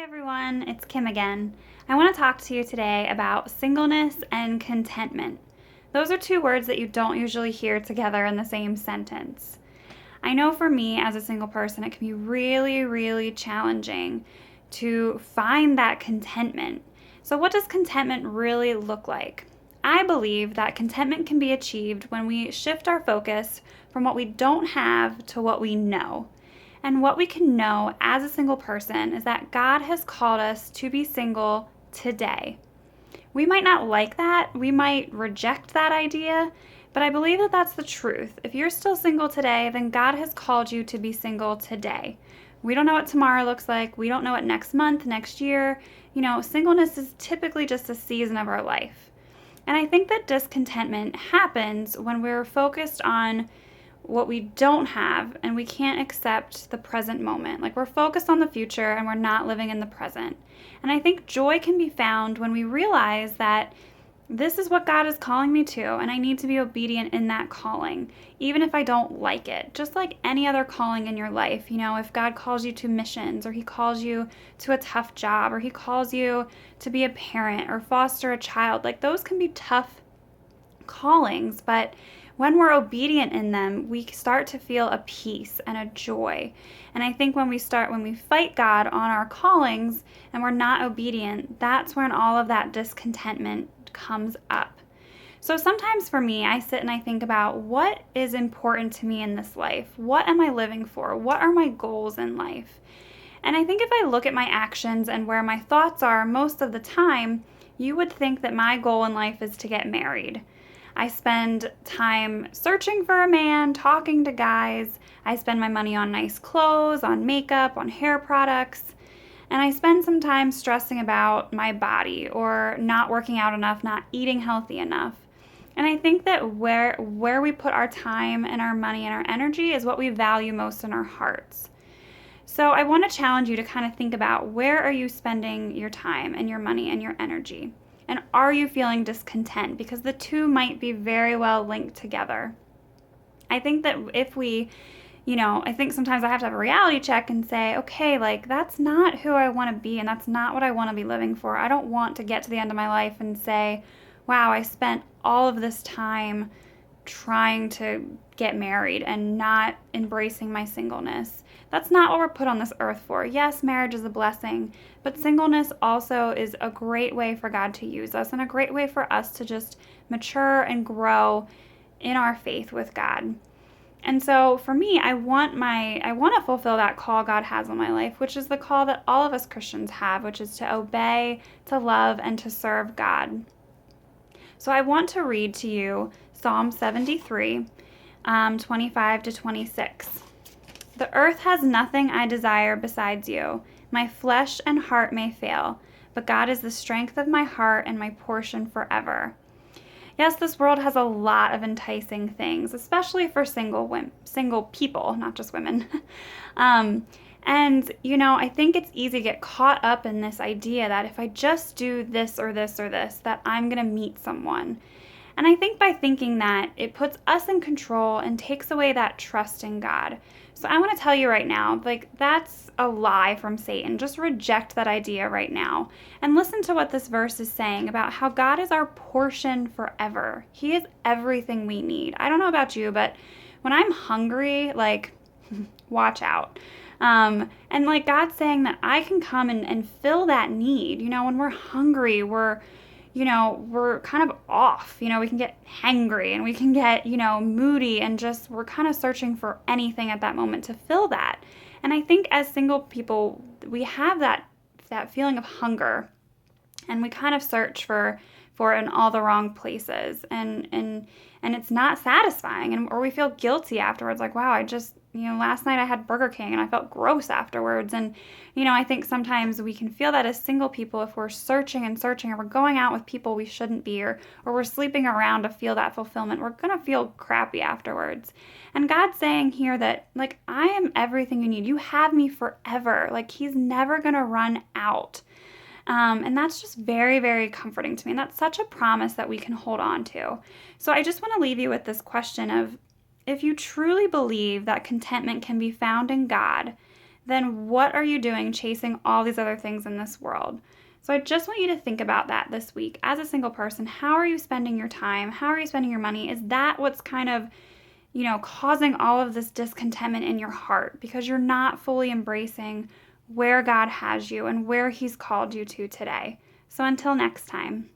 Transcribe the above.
Hi everyone, it's Kim again. I want to talk to you today about singleness and contentment. Those are two words that you don't usually hear together in the same sentence. I know for me as a single person, it can be really challenging to find that contentment. So, what does contentment really look like? I believe that contentment can be achieved when we shift our focus from what we don't have to what we know. And what we can know as a single person is that God has called us to be single today. We might not like that, we might reject that idea, but I believe that that's the truth. If you're still single today, then God has called you to be single today. We don't know what tomorrow looks like. We don't know what next month, next year. Singleness is typically just a season of our life. And I think that discontentment happens when we're focused on what we don't have and we can't accept the present moment. Like we're focused on the future and we're not living in the present. And I think joy can be found when we realize that this is what God is calling me to, and I need to be obedient in that calling, even if I don't like it. Just like any other calling in your life, if God calls you to missions, or He calls you to a tough job, or He calls you to be a parent or foster a child, like those can be tough callings, but when we're obedient in them, we start to feel a peace and a joy. And I think when we fight God on our callings and we're not obedient, that's when all of that discontentment comes up. So sometimes for me, I sit and I think about what is important to me in this life? What am I living for? What are my goals in life? And I think if I look at my actions and where my thoughts are most of the time, you would think that my goal in life is to get married. I spend time searching for a man, talking to guys. I spend my money on nice clothes, on makeup, on hair products. And I spend some time stressing about my body or not working out enough, not eating healthy enough. And I think that where we put our time and our money and our energy is what we value most in our hearts. So I want to challenge you to kind of think about, where are you spending your time and your money and your energy? And are you feeling discontent? Because the two might be very well linked together. I think that I think sometimes I have to have a reality check and say, okay, like that's not who I want to be and that's not what I want to be living for. I don't want to get to the end of my life and say, wow, I spent all of this time trying to get married and not embracing my singleness. That's not what we're put on this earth for. Yes, marriage is a blessing, but singleness also is a great way for God to use us and a great way for us to just mature and grow in our faith with God. And so for me, I want to fulfill that call God has on my life, which is the call that all of us Christians have, which is to obey, to love, and to serve God. So I want to read to you Psalm 73, 25 to 26. The earth has nothing I desire besides you. My flesh and heart may fail, but God is the strength of my heart and my portion forever. Yes, this world has a lot of enticing things, especially for single people, not just women. I think it's easy to get caught up in this idea that if I just do this or this or this, that I'm going to meet someone. And I think by thinking that, it puts us in control and takes away that trust in God. So I want to tell you right now, that's a lie from Satan. Just reject that idea right now. And listen to what this verse is saying about how God is our portion forever. He is everything we need. I don't know about you, but when I'm hungry, watch out. God's saying that I can come and fill that need. When we're hungry, we're kind of off. We can get hangry and we can get, moody and just we're kind of searching for anything at that moment to fill that. And I think as single people, we have that feeling of hunger and we kind of search for it in all the wrong places and it's not satisfying, or we feel guilty afterwards, like, wow, I just last night I had Burger King and I felt gross afterwards. And I think sometimes we can feel that as single people if we're searching and searching, or we're going out with people we shouldn't be, or we're sleeping around to feel that fulfillment. We're going to feel crappy afterwards. And God's saying here that I am everything you need. You have me forever. He's never going to run out. And that's just very, very comforting to me. And that's such a promise that we can hold on to. So I just want to leave you with this question of, if you truly believe that contentment can be found in God, then what are you doing chasing all these other things in this world? So I just want you to think about that this week. As a single person, how are you spending your time? How are you spending your money? Is that what's kind of, causing all of this discontentment in your heart because you're not fully embracing where God has you and where He's called you to today? So until next time.